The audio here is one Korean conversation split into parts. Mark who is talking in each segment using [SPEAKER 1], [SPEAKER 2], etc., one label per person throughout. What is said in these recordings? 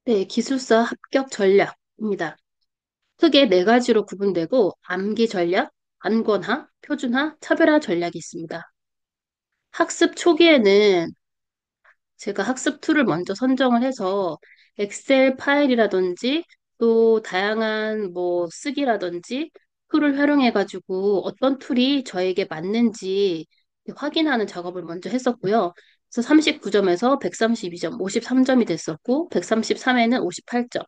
[SPEAKER 1] 네, 기술사 합격 전략입니다. 크게 네 가지로 구분되고 암기 전략, 안권화, 표준화, 차별화 전략이 있습니다. 학습 초기에는 제가 학습 툴을 먼저 선정을 해서 엑셀 파일이라든지 또 다양한 뭐 쓰기라든지 툴을 활용해가지고 어떤 툴이 저에게 맞는지 확인하는 작업을 먼저 했었고요. 그래서 39점에서 132점, 53점이 됐었고 133에는 58점.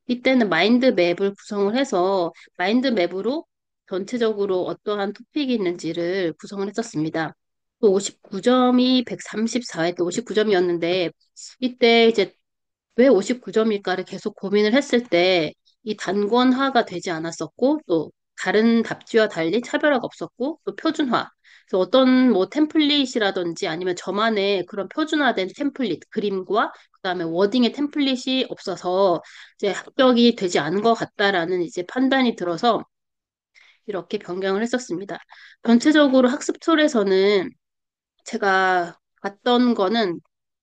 [SPEAKER 1] 이때는 마인드 맵을 구성을 해서 마인드 맵으로 전체적으로 어떠한 토픽이 있는지를 구성을 했었습니다. 또 59점이 134회 때 59점이었는데 이때 이제 왜 59점일까를 계속 고민을 했을 때 이 단권화가 되지 않았었고 또 다른 답지와 달리 차별화가 없었고 또 표준화. 그래서 어떤 뭐 템플릿이라든지 아니면 저만의 그런 표준화된 템플릿 그림과 그다음에 워딩의 템플릿이 없어서 이제 합격이 되지 않은 것 같다라는 이제 판단이 들어서 이렇게 변경을 했었습니다. 전체적으로 학습 툴에서는 제가 봤던 거는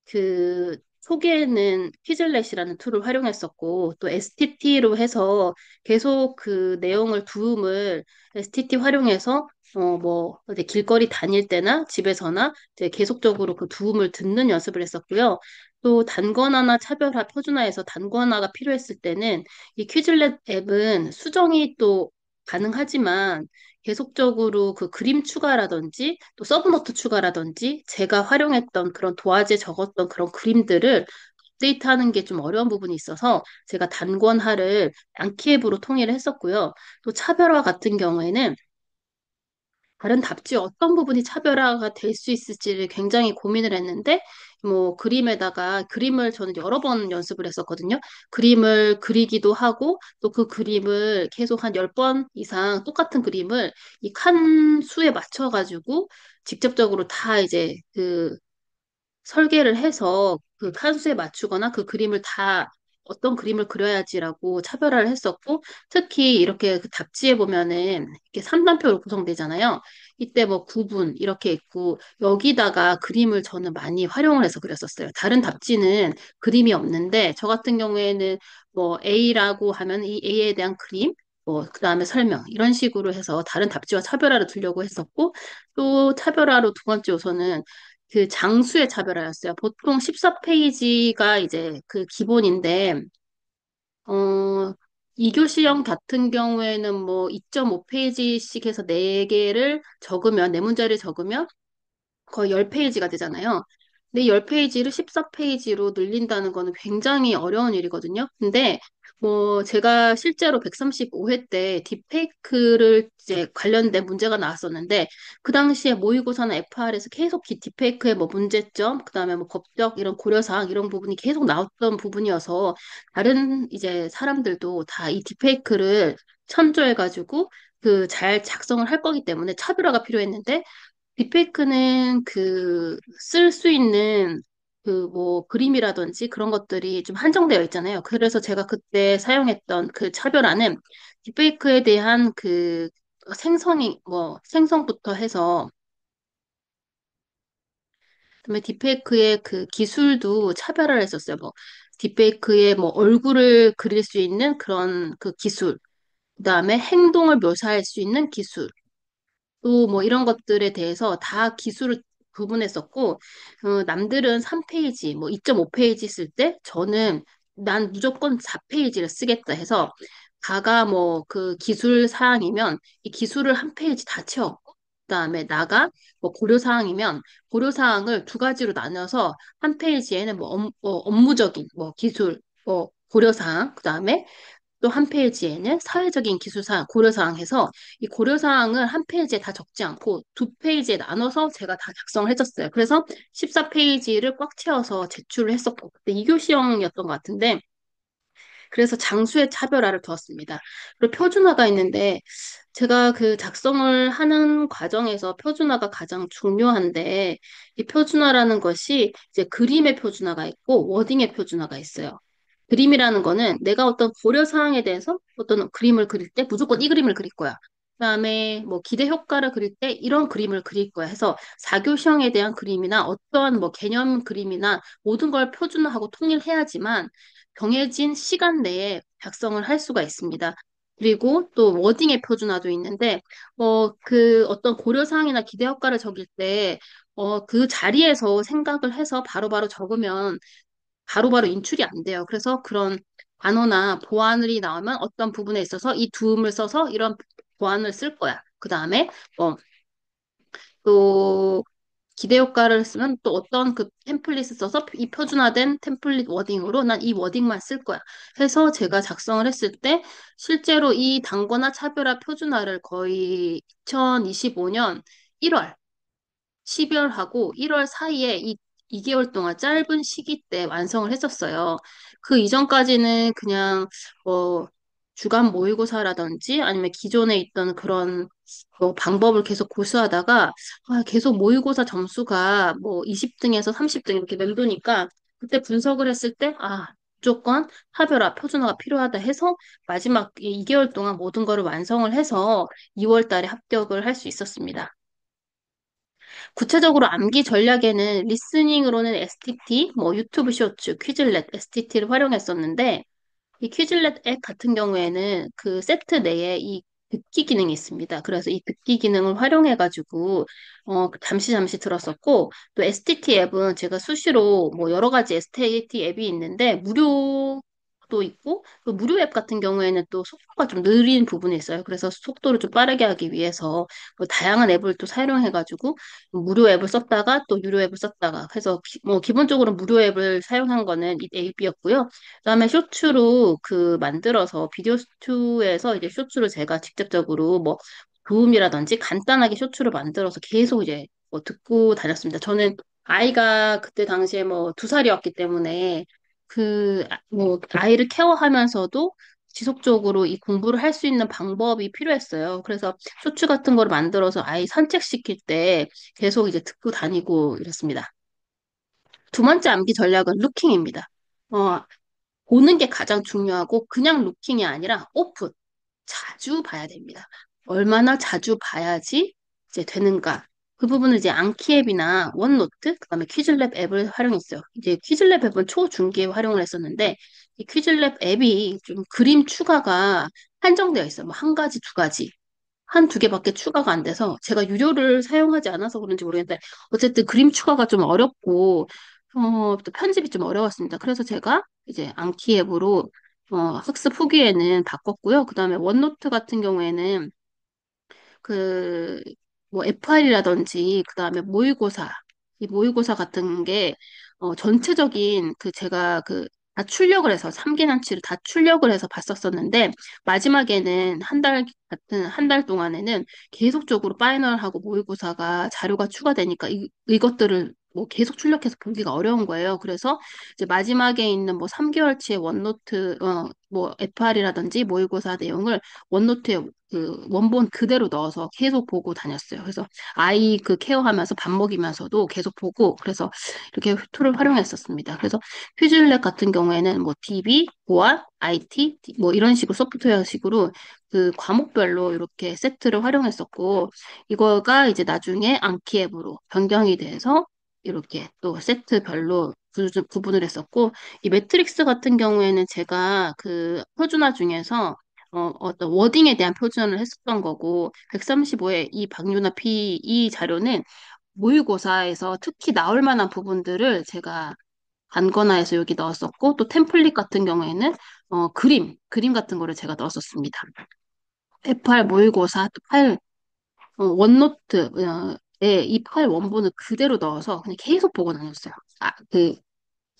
[SPEAKER 1] 그 초기에는 퀴즐렛이라는 툴을 활용했었고 또 STT로 해서 계속 그 내용을 두음을 STT 활용해서 뭐 어디 길거리 다닐 때나 집에서나 이제 계속적으로 그 두음을 듣는 연습을 했었고요. 또 단권화나 차별화, 표준화에서 단권화가 필요했을 때는 이 퀴즐렛 앱은 수정이 또 가능하지만 계속적으로 그 그림 추가라든지 또 서브노트 추가라든지 제가 활용했던 그런 도화지에 적었던 그런 그림들을 업데이트하는 게 좀 어려운 부분이 있어서 제가 단권화를 양키앱으로 통일을 했었고요. 또 차별화 같은 경우에는 다른 답지 어떤 부분이 차별화가 될 수 있을지를 굉장히 고민을 했는데, 뭐, 그림에다가 그림을 저는 여러 번 연습을 했었거든요. 그림을 그리기도 하고, 또 그 그림을 계속 한 10번 이상 똑같은 그림을 이 칸 수에 맞춰가지고 직접적으로 다 이제 그 설계를 해서 그 칸수에 맞추거나 그 그림을 다 어떤 그림을 그려야지라고 차별화를 했었고, 특히 이렇게 그 답지에 보면은 이렇게 3단표로 구성되잖아요. 이때 뭐 구분 이렇게 있고, 여기다가 그림을 저는 많이 활용을 해서 그렸었어요. 다른 답지는 그림이 없는데, 저 같은 경우에는 뭐 A라고 하면 이 A에 대한 그림, 뭐, 그 다음에 설명, 이런 식으로 해서 다른 답지와 차별화를 두려고 했었고, 또 차별화로 두 번째 요소는 그 장수의 차별화였어요. 보통 14페이지가 이제 그 기본인데, 어, 2교시형 같은 경우에는 뭐 2.5페이지씩 해서 4개를 적으면, 네 문제를 적으면 거의 10페이지가 되잖아요. 근데 10페이지를 14페이지로 늘린다는 거는 굉장히 어려운 일이거든요. 근데 뭐 제가 실제로 135회 때 딥페이크를 이제 관련된 문제가 나왔었는데 그 당시에 모의고사나 FR에서 계속 딥페이크의 뭐 문제점, 그다음에 뭐 법적 이런 고려사항 이런 부분이 계속 나왔던 부분이어서 다른 이제 사람들도 다 이 딥페이크를 참조해가지고 그 잘 작성을 할 거기 때문에 차별화가 필요했는데 딥페이크는 그 쓸 수 있는 그 뭐 그림이라든지 그런 것들이 좀 한정되어 있잖아요. 그래서 제가 그때 사용했던 그 차별화는 딥페이크에 대한 그 생성이 뭐 생성부터 해서 그다음에 딥페이크의 그 기술도 차별화를 했었어요. 뭐 딥페이크의 뭐 얼굴을 그릴 수 있는 그런 그 기술, 그다음에 행동을 묘사할 수 있는 기술. 또 뭐 이런 것들에 대해서 다 기술을 구분했었고, 남들은 3페이지, 뭐 2.5페이지 쓸 때, 저는 난 무조건 4페이지를 쓰겠다 해서, 가가 뭐 그 기술 사항이면 이 기술을 한 페이지 다 채웠고, 그다음에 나가 뭐 고려 사항이면 고려 사항을 두 가지로 나눠서 한 페이지에는 뭐 업무적인 뭐 기술, 뭐 고려 사항, 그다음에 또 한 페이지에는 사회적인 기술사항, 고려사항 해서 이 고려사항을 한 페이지에 다 적지 않고 두 페이지에 나눠서 제가 다 작성을 해줬어요. 그래서 14페이지를 꽉 채워서 제출을 했었고, 그때 2교시형이었던 것 같은데, 그래서 장수의 차별화를 두었습니다. 그리고 표준화가 있는데, 제가 그 작성을 하는 과정에서 표준화가 가장 중요한데, 이 표준화라는 것이 이제 그림의 표준화가 있고, 워딩의 표준화가 있어요. 그림이라는 거는 내가 어떤 고려 사항에 대해서 어떤 그림을 그릴 때 무조건 이 그림을 그릴 거야. 그다음에 뭐 기대 효과를 그릴 때 이런 그림을 그릴 거야 해서 4교시형에 대한 그림이나 어떠한 뭐 개념 그림이나 모든 걸 표준화하고 통일해야지만 정해진 시간 내에 작성을 할 수가 있습니다. 그리고 또 워딩의 표준화도 있는데 그 어떤 고려사항이나 기대 효과를 적을 때 그 자리에서 생각을 해서 바로바로 적으면 바로바로 인출이 안 돼요. 그래서 그런 단어나 보안이 나오면 어떤 부분에 있어서 이 도움을 써서 이런 보안을 쓸 거야. 그 다음에 또 기대 효과를 쓰면 또 어떤 그 템플릿을 써서 이 표준화된 템플릿 워딩으로 난 이 워딩만 쓸 거야. 해서 제가 작성을 했을 때 실제로 이 단거나 차별화 표준화를 거의 2025년 1월 12월하고 1월 사이에 이 2개월 동안 짧은 시기 때 완성을 했었어요. 그 이전까지는 그냥 주간 모의고사라든지 아니면 기존에 있던 그런 방법을 계속 고수하다가 계속 모의고사 점수가 뭐 20등에서 30등 이렇게 맴도니까 그때 분석을 했을 때 무조건 차별화, 표준화가 필요하다 해서 마지막 2개월 동안 모든 거를 완성을 해서 2월 달에 합격을 할 수 있었습니다. 구체적으로 암기 전략에는 리스닝으로는 STT, 뭐 유튜브 쇼츠, 퀴즐렛, STT를 활용했었는데 이 퀴즐렛 앱 같은 경우에는 그 세트 내에 이 듣기 기능이 있습니다. 그래서 이 듣기 기능을 활용해가지고 잠시 들었었고 또 STT 앱은 제가 수시로 뭐 여러 가지 STT 앱이 있는데 무료도 있고 그 무료 앱 같은 경우에는 또 속도가 좀 느린 부분이 있어요. 그래서 속도를 좀 빠르게 하기 위해서 뭐 다양한 앱을 또 사용해가지고 무료 앱을 썼다가 또 유료 앱을 썼다가 해서 뭐 기본적으로 무료 앱을 사용한 거는 이 앱이었고요. 그다음에 쇼츠로 만들어서 비디오 슈트에서 이제 쇼츠를 제가 직접적으로 뭐 도움이라든지 간단하게 쇼츠를 만들어서 계속 이제 뭐 듣고 다녔습니다. 저는 아이가 그때 당시에 뭐 2살이었기 때문에 뭐 아이를 케어하면서도 지속적으로 이 공부를 할 수 있는 방법이 필요했어요. 그래서 쇼츠 같은 걸 만들어서 아이 산책시킬 때 계속 이제 듣고 다니고 이랬습니다. 두 번째 암기 전략은 루킹입니다. 어, 보는 게 가장 중요하고 그냥 루킹이 아니라 오픈, 자주 봐야 됩니다. 얼마나 자주 봐야지 이제 되는가. 그 부분은 이제 앙키앱이나 원노트, 그다음에 퀴즐랩 앱을 활용했어요. 이제 퀴즐랩 앱은 초중기에 활용을 했었는데 이 퀴즐랩 앱이 좀 그림 추가가 한정되어 있어요. 뭐 한 가지, 두 가지. 한 두 개밖에 추가가 안 돼서 제가 유료를 사용하지 않아서 그런지 모르겠는데 어쨌든 그림 추가가 좀 어렵고 또 편집이 좀 어려웠습니다. 그래서 제가 이제 암키 앱으로 학습 후기에는 바꿨고요. 그다음에 원노트 같은 경우에는 그, 뭐, F1이라든지, 그 다음에 모의고사, 이 모의고사 같은 게, 전체적인 제가 다 출력을 해서, 3기난치를 다 출력을 해서 봤었었는데, 마지막에는 한 달 동안에는 계속적으로 파이널하고 모의고사가 자료가 추가되니까 이것들을 뭐 계속 출력해서 보기가 어려운 거예요. 그래서 이제 마지막에 있는 뭐 3개월치의 원노트, 뭐 FR이라든지 모의고사 내용을 원노트에 원본 그대로 넣어서 계속 보고 다녔어요. 그래서 아이 케어하면서 밥 먹이면서도 계속 보고 그래서 이렇게 툴을 활용했었습니다. 그래서 퓨즐랩 같은 경우에는 뭐 DB, 보안, IT 뭐 이런 식으로 소프트웨어식으로 과목별로 이렇게 세트를 활용했었고 이거가 이제 나중에 암키 앱으로 변경이 돼서 이렇게 또 세트별로 구분을 했었고 이 매트릭스 같은 경우에는 제가 표준화 중에서 어떤 워딩에 대한 표현을 했었던 거고, 135의 이 박유나 P 이 자료는 모의고사에서 특히 나올 만한 부분들을 제가 단권화해서 여기 넣었었고, 또 템플릿 같은 경우에는 그림 같은 거를 제가 넣었었습니다. F8 모의고사 또 파일, 원노트에 이 파일 원본을 그대로 넣어서 그냥 계속 보고 다녔어요.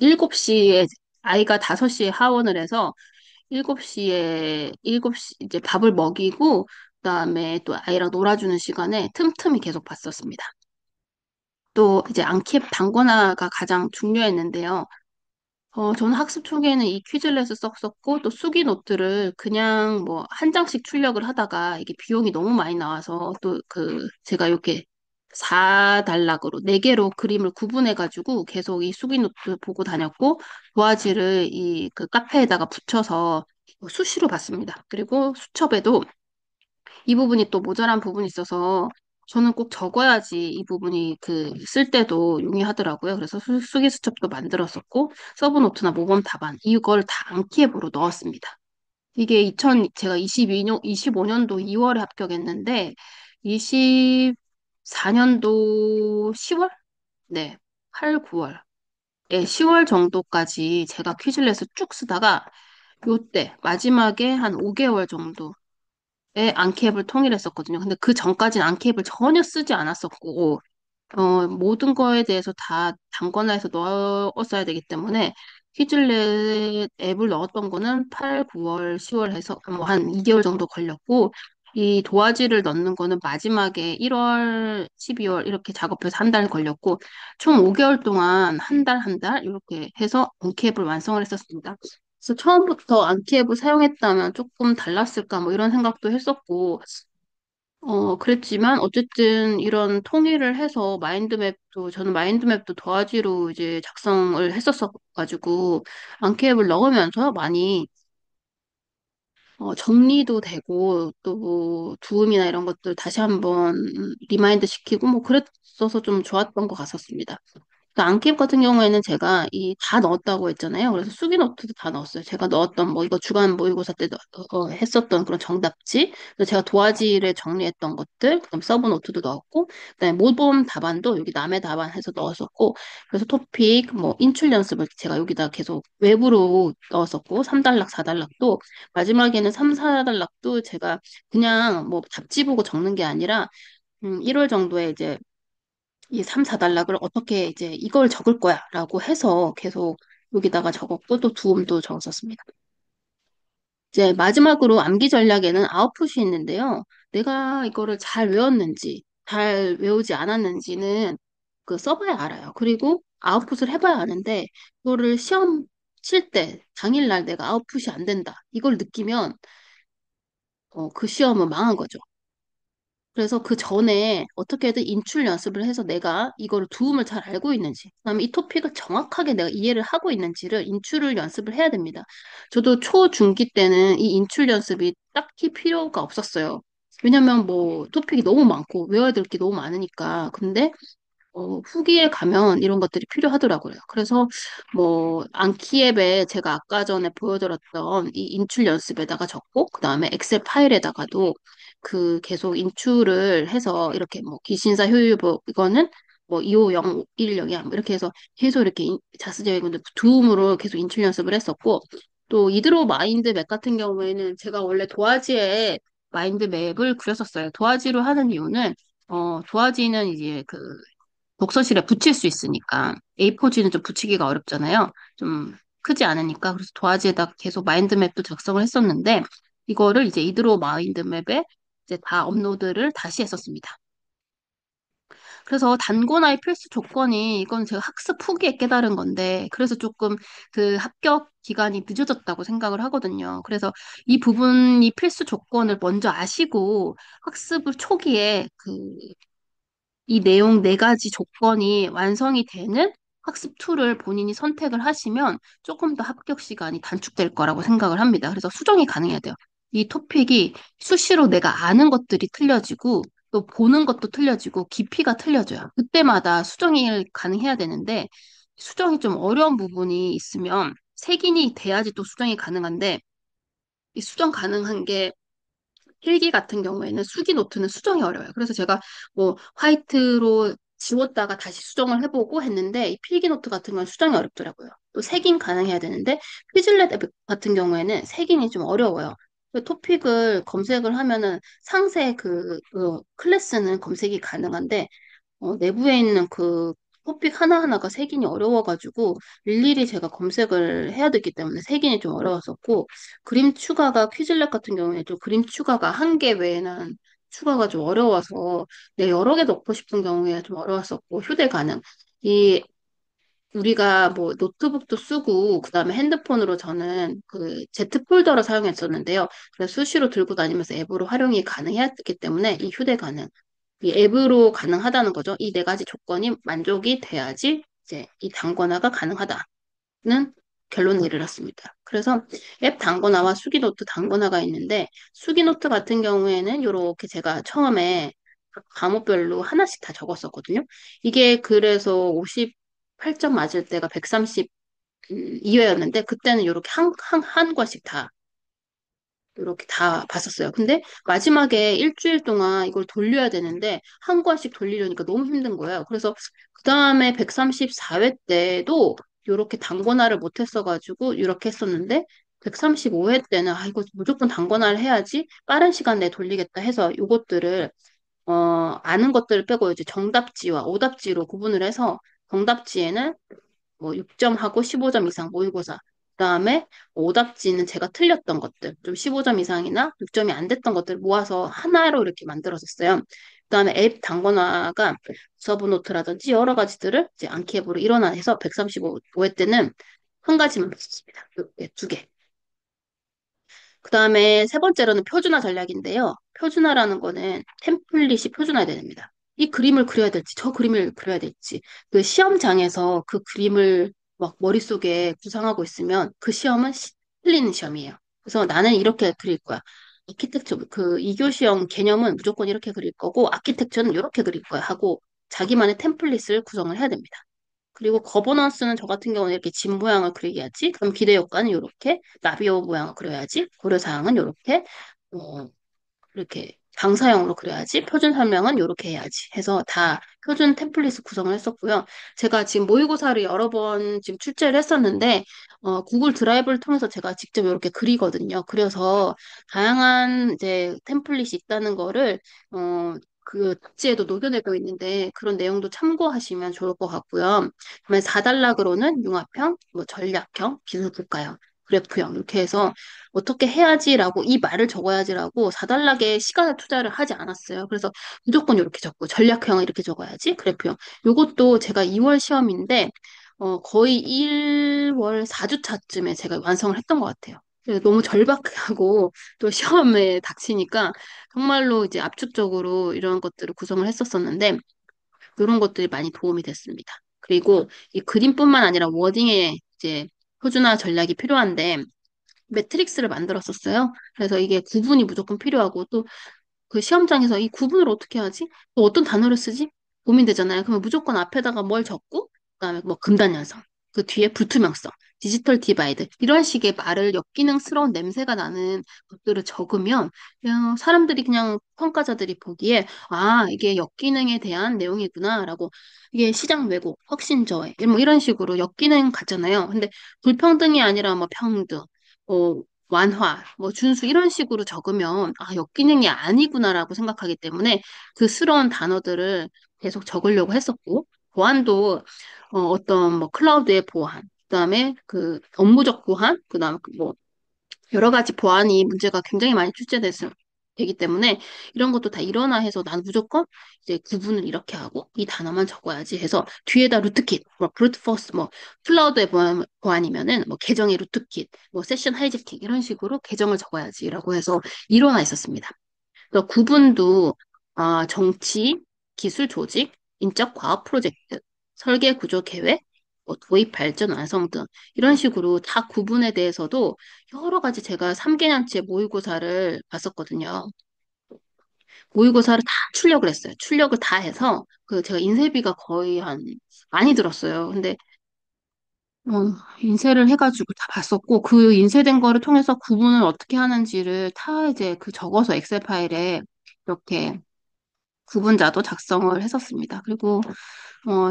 [SPEAKER 1] 7시에 아이가 5시에 하원을 해서 7시 이제 밥을 먹이고, 그다음에 또 아이랑 놀아주는 시간에 틈틈이 계속 봤었습니다. 또 이제 앙키 단권화가 가장 중요했는데요. 저는 학습 초기에는 이 퀴즐렛을 썼었고, 또 수기 노트를 그냥 뭐 한 장씩 출력을 하다가 이게 비용이 너무 많이 나와서 또 제가 이렇게 4단락으로 4개로 그림을 구분해가지고 계속 이 수기 노트 보고 다녔고, 도화지를 카페에다가 붙여서 수시로 봤습니다. 그리고 수첩에도 이 부분이 또 모자란 부분이 있어서 저는 꼭 적어야지 이 부분이 그 쓸 때도 용이하더라고요. 그래서 수기수첩도 만들었었고 서브노트나 모범 답안 이걸 다 암기앱으로 넣었습니다. 이게 제가 22년, 25년도 2월에 합격했는데 24년도 10월? 네, 8, 9월. 네, 10월 정도까지 제가 퀴즈를 내서 쭉 쓰다가 요때 마지막에 한 5개월 정도 안캡을 통일했었거든요. 근데 그 전까지는 안캡을 전혀 쓰지 않았었고, 모든 거에 대해서 다 담거나해서 넣었어야 되기 때문에 퀴즐렛 앱을 넣었던 거는 8, 9월, 10월 해서 뭐 한 2개월 정도 걸렸고, 이 도화지를 넣는 거는 마지막에 1월, 12월 이렇게 작업해서 한 달 걸렸고, 총 5개월 동안 한 달, 한 달 이렇게 해서 안캡을 완성을 했었습니다. 그래서 처음부터 안키앱을 사용했다면 조금 달랐을까 뭐 이런 생각도 했었고, 그랬지만 어쨌든 이런 통일을 해서 저는 마인드맵도 도화지로 이제 작성을 했었어가지고, 안키앱을 넣으면서 많이 정리도 되고, 또뭐 도움이나 이런 것들 다시 한번 리마인드 시키고, 뭐 그랬어서 좀 좋았던 것 같았습니다. 그 앙캡 같은 경우에는 제가 이 다 넣었다고 했잖아요. 그래서 수기 노트도 다 넣었어요. 제가 넣었던 뭐 이거 주간 모의고사 때 했었던 그런 정답지, 그래서 제가 도화지를 정리했던 것들, 그다음 서브 노트도 넣었고, 그다음에 모범 답안도 여기 남의 답안 해서 넣었었고, 그래서 토픽 뭐 인출 연습을 제가 여기다 계속 외부로 넣었었고, 3단락, 4단락도 마지막에는 3, 4단락도 제가 그냥 뭐 잡지 보고 적는 게 아니라 1월 정도에 이제 이 3, 4단락을 어떻게 이제 이걸 적을 거야 라고 해서 계속 여기다가 적었고 또 두음도 적었었습니다. 이제 마지막으로 암기 전략에는 아웃풋이 있는데요. 내가 이거를 잘 외웠는지, 잘 외우지 않았는지는 그 써봐야 알아요. 그리고 아웃풋을 해봐야 아는데, 이거를 시험 칠 때, 당일날 내가 아웃풋이 안 된다. 이걸 느끼면, 그 시험은 망한 거죠. 그래서 그 전에 어떻게든 인출 연습을 해서 내가 이거를 두음을 잘 알고 있는지, 그다음에 이 토픽을 정확하게 내가 이해를 하고 있는지를 인출을 연습을 해야 됩니다. 저도 초, 중기 때는 이 인출 연습이 딱히 필요가 없었어요. 왜냐면 뭐 토픽이 너무 많고 외워야 될 게 너무 많으니까. 근데 후기에 가면 이런 것들이 필요하더라고요. 그래서 뭐 안키앱에 제가 아까 전에 보여드렸던 이 인출 연습에다가 적고 그다음에 엑셀 파일에다가도 그 계속 인출을 해서 이렇게 뭐 기신사 효율보 이거는 뭐 250, 110이야 뭐 이렇게 해서 계속 이렇게 자스제이군데 도움으로 계속 인출 연습을 했었고 또 이드로 마인드 맵 같은 경우에는 제가 원래 도화지에 마인드 맵을 그렸었어요. 도화지로 하는 이유는 도화지는 이제 그 독서실에 붙일 수 있으니까 A4지는 좀 붙이기가 어렵잖아요. 좀 크지 않으니까 그래서 도화지에다 계속 마인드맵도 작성을 했었는데 이거를 이제 이드로 마인드맵에 이제 다 업로드를 다시 했었습니다. 그래서 단권화의 필수 조건이 이건 제가 학습 후기에 깨달은 건데 그래서 조금 그 합격 기간이 늦어졌다고 생각을 하거든요. 그래서 이 부분이 필수 조건을 먼저 아시고 학습을 초기에 이 내용 네 가지 조건이 완성이 되는 학습 툴을 본인이 선택을 하시면 조금 더 합격 시간이 단축될 거라고 생각을 합니다. 그래서 수정이 가능해야 돼요. 이 토픽이 수시로 내가 아는 것들이 틀려지고 또 보는 것도 틀려지고 깊이가 틀려져요. 그때마다 수정이 가능해야 되는데 수정이 좀 어려운 부분이 있으면 색인이 돼야지 또 수정이 가능한데 이 수정 가능한 게 필기 같은 경우에는 수기 노트는 수정이 어려워요. 그래서 제가 뭐 화이트로 지웠다가 다시 수정을 해보고 했는데 이 필기 노트 같은 건 수정이 어렵더라고요. 또 색인 가능해야 되는데 퀴즐렛 앱 같은 경우에는 색인이 좀 어려워요. 그 토픽을 검색을 하면은 상세 그 클래스는 검색이 가능한데 내부에 있는 그 토픽 하나하나가 색인이 어려워가지고 일일이 제가 검색을 해야 되기 때문에 색인이 좀 어려웠었고 그림 추가가 퀴즐렛 같은 경우에 좀 그림 추가가 한 개 외에는 추가가 좀 어려워서 여러 개 넣고 싶은 경우에 좀 어려웠었고 휴대 가능. 이 우리가 뭐 노트북도 쓰고 그다음에 핸드폰으로 저는 그 Z 폴더를 사용했었는데요. 그래서 수시로 들고 다니면서 앱으로 활용이 가능했기 때문에 이 휴대 가능. 이 앱으로 가능하다는 거죠. 이 네 가지 조건이 만족이 돼야지 이제 이 단권화가 가능하다는 결론을 내렸습니다. 그래서 앱 단권화와 수기노트 단권화가 있는데 수기노트 같은 경우에는 이렇게 제가 처음에 각 과목별로 하나씩 다 적었었거든요. 이게 그래서 58점 맞을 때가 130 2회였는데 그때는 이렇게 한 과씩 다 이렇게 다 봤었어요. 근데 마지막에 일주일 동안 이걸 돌려야 되는데 한 권씩 돌리려니까 너무 힘든 거예요. 그래서 그 다음에 134회 때도 이렇게 단권화를 못 했어가지고 이렇게 했었는데 135회 때는 아 이거 무조건 단권화를 해야지 빠른 시간 내에 돌리겠다 해서 요것들을 아는 것들을 빼고 이제 정답지와 오답지로 구분을 해서 정답지에는 뭐 6점하고 15점 이상 모의고사. 그다음에 오답지는 제가 틀렸던 것들, 좀 15점 이상이나 6점이 안 됐던 것들 모아서 하나로 이렇게 만들었었어요. 그다음에 앱 단권화가 서브노트라든지 여러 가지들을 이제 암기앱으로 일어나서 135회 때는 한 가지만 봤습니다. 두 개. 그 다음에 세 번째로는 표준화 전략인데요. 표준화라는 거는 템플릿이 표준화돼야 됩니다. 이 그림을 그려야 될지, 저 그림을 그려야 될지, 그 시험장에서 그 그림을 막 머릿속에 구상하고 있으면 그 시험은 틀리는 시험이에요. 그래서 나는 이렇게 그릴 거야. 아키텍처, 그 이교시험 개념은 무조건 이렇게 그릴 거고, 아키텍처는 이렇게 그릴 거야 하고, 자기만의 템플릿을 구성을 해야 됩니다. 그리고 거버넌스는 저 같은 경우는 이렇게 집 모양을 그리야지. 그럼 기대 효과는 이렇게 나비호 모양을 그려야지. 고려사항은 이렇게 이렇게 방사형으로 그려야지. 표준 설명은 이렇게 해야지. 해서 다 표준 템플릿을 구성을 했었고요. 제가 지금 모의고사를 여러 번 지금 출제를 했었는데 구글 드라이브를 통해서 제가 직접 이렇게 그리거든요. 그래서 다양한 이제 템플릿이 있다는 거를 그 답지에도 녹여내고 있는데 그런 내용도 참고하시면 좋을 것 같고요. 그다음에 4단락으로는 융합형, 뭐 전략형, 기술국가형, 그래프형 이렇게 해서 어떻게 해야지라고 이 말을 적어야지라고 4단락에 시간을 투자를 하지 않았어요. 그래서 무조건 이렇게 적고 전략형을 이렇게 적어야지 그래프형. 요것도 제가 2월 시험인데 거의 1월 4주차쯤에 제가 완성을 했던 것 같아요. 그래서 너무 절박하고 또 시험에 닥치니까 정말로 이제 압축적으로 이런 것들을 구성을 했었었는데 이런 것들이 많이 도움이 됐습니다. 그리고 이 그림뿐만 아니라 워딩에 이제 표준화 전략이 필요한데 매트릭스를 만들었었어요. 그래서 이게 구분이 무조건 필요하고 또 그 시험장에서 이 구분을 어떻게 하지? 또 어떤 단어를 쓰지? 고민되잖아요. 그러면 무조건 앞에다가 뭘 적고 그다음에 뭐 금단현상, 그 뒤에 불투명성, 디지털 디바이드 이런 식의 말을 역기능스러운 냄새가 나는 것들을 적으면 그냥 사람들이 그냥 평가자들이 보기에 아 이게 역기능에 대한 내용이구나라고 이게 시장 왜곡, 혁신저해 뭐 이런 식으로 역기능 같잖아요. 근데 불평등이 아니라 뭐 평등, 완화, 뭐 준수 이런 식으로 적으면 아, 역기능이 아니구나라고 생각하기 때문에 그 스러운 단어들을 계속 적으려고 했었고 보안도 어떤 뭐 클라우드의 보안, 그다음에 그 업무적 보안, 그다음에 그뭐 여러 가지 보안이 문제가 굉장히 많이 출제돼서 되기 때문에 이런 것도 다 일어나 해서 나는 무조건 이제 구분을 이렇게 하고 이 단어만 적어야지 해서 뒤에다 루트킷, 뭐 브루트 포스, 뭐 클라우드의 보안이면은 뭐 계정의 루트킷, 뭐 세션 하이제킹 이런 식으로 계정을 적어야지라고 해서 일어나 있었습니다. 그래서 구분도 정치, 기술 조직, 인적 과학 프로젝트, 설계 구조 계획, 뭐 도입 발전 완성 등 이런 식으로 다 구분에 대해서도 여러 가지 제가 3개년치 모의고사를 봤었거든요. 모의고사를 다 출력을 했어요. 출력을 다 해서 그 제가 인쇄비가 거의 한 많이 들었어요. 근데 인쇄를 해가지고 다 봤었고 그 인쇄된 거를 통해서 구분을 어떻게 하는지를 다 이제 그 적어서 엑셀 파일에 이렇게 구분자도 작성을 했었습니다. 그리고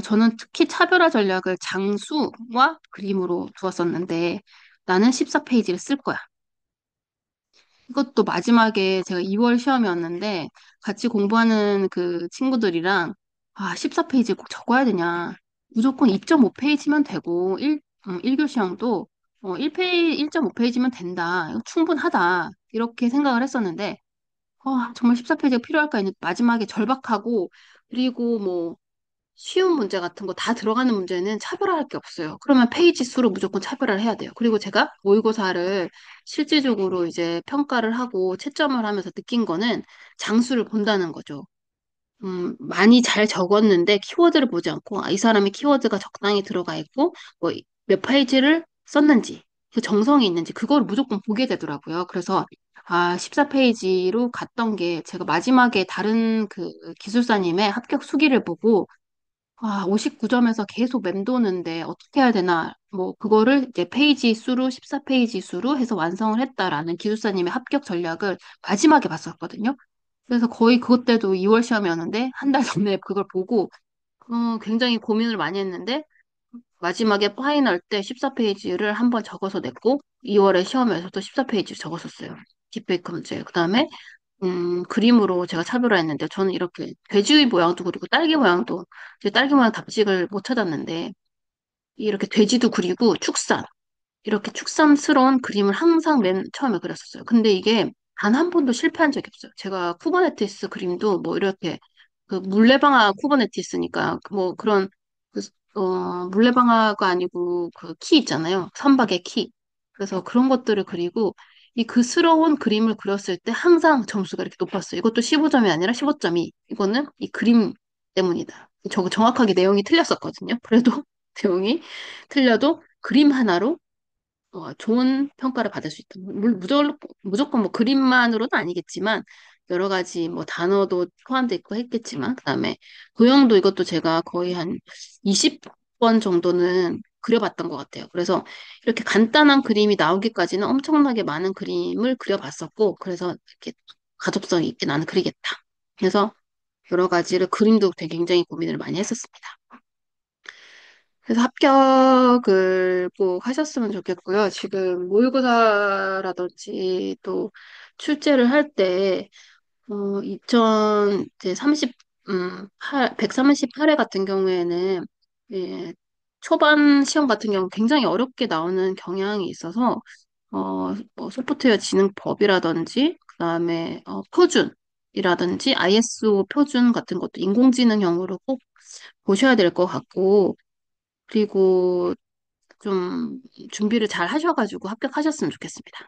[SPEAKER 1] 저는 특히 차별화 전략을 장수와 그림으로 두었었는데 나는 14페이지를 쓸 거야. 이것도 마지막에 제가 2월 시험이었는데 같이 공부하는 그 친구들이랑 14페이지 꼭 적어야 되냐. 무조건 2.5페이지면 되고 1교시형도 1.5페이지면 된다. 이거 충분하다. 이렇게 생각을 했었는데 정말 14페이지가 필요할까 했는데 마지막에 절박하고 그리고 뭐 쉬운 문제 같은 거 다 들어가는 문제는 차별화할 게 없어요. 그러면 페이지 수로 무조건 차별화를 해야 돼요. 그리고 제가 모의고사를 실질적으로 이제 평가를 하고 채점을 하면서 느낀 거는 장수를 본다는 거죠. 많이 잘 적었는데 키워드를 보지 않고 이 사람의 키워드가 적당히 들어가 있고 뭐 몇 페이지를 썼는지, 그 정성이 있는지, 그걸 무조건 보게 되더라고요. 그래서, 14페이지로 갔던 게 제가 마지막에 다른 그 기술사님의 합격 수기를 보고, 59점에서 계속 맴도는데 어떻게 해야 되나, 뭐, 그거를 이제 페이지 수로, 14페이지 수로 해서 완성을 했다라는 기술사님의 합격 전략을 마지막에 봤었거든요. 그래서 거의 그것 때도 2월 시험이었는데, 한 달 전에 그걸 보고, 굉장히 고민을 많이 했는데, 마지막에 파이널 때 14페이지를 한번 적어서 냈고, 2월에 시험에서도 14페이지 적었었어요. 딥페이크 문제. 그 다음에, 그림으로 제가 차별화했는데, 저는 이렇게 돼지 모양도 그리고 딸기 모양도, 제 딸기 모양 답식을 못 찾았는데, 이렇게 돼지도 그리고 축산, 이렇게 축삼스러운 그림을 항상 맨 처음에 그렸었어요. 근데 이게 단 한 번도 실패한 적이 없어요. 제가 쿠버네티스 그림도 뭐 이렇게 그 물레방아 쿠버네티스니까 뭐 그런 그, 물레방아가 아니고 그 키 있잖아요. 선박의 키. 그래서 그런 것들을 그리고 이 그스러운 그림을 그렸을 때 항상 점수가 이렇게 높았어요. 이것도 15점이 아니라 15점이 이거는 이 그림 때문이다. 저 정확하게 내용이 틀렸었거든요. 그래도 내용이 틀려도 그림 하나로 좋은 평가를 받을 수 있다. 무조건 뭐 그림만으로는 아니겠지만, 여러 가지 뭐 단어도 포함되어 있고 했겠지만, 그다음에 도형도 이것도 제가 거의 한 20번 정도는 그려봤던 것 같아요. 그래서 이렇게 간단한 그림이 나오기까지는 엄청나게 많은 그림을 그려봤었고, 그래서 이렇게 가독성 있게 나는 그리겠다. 그래서 여러 가지를 그림도 되게 굉장히 고민을 많이 했었습니다. 그래서 합격을 꼭 하셨으면 좋겠고요. 지금 모의고사라든지 또 출제를 할 때, 2030, 138회 같은 경우에는, 예, 초반 시험 같은 경우 굉장히 어렵게 나오는 경향이 있어서, 뭐 소프트웨어 진흥법이라든지, 그 다음에, 표준이라든지, ISO 표준 같은 것도 인공지능형으로 꼭 보셔야 될 것 같고, 그리고 좀 준비를 잘 하셔가지고 합격하셨으면 좋겠습니다.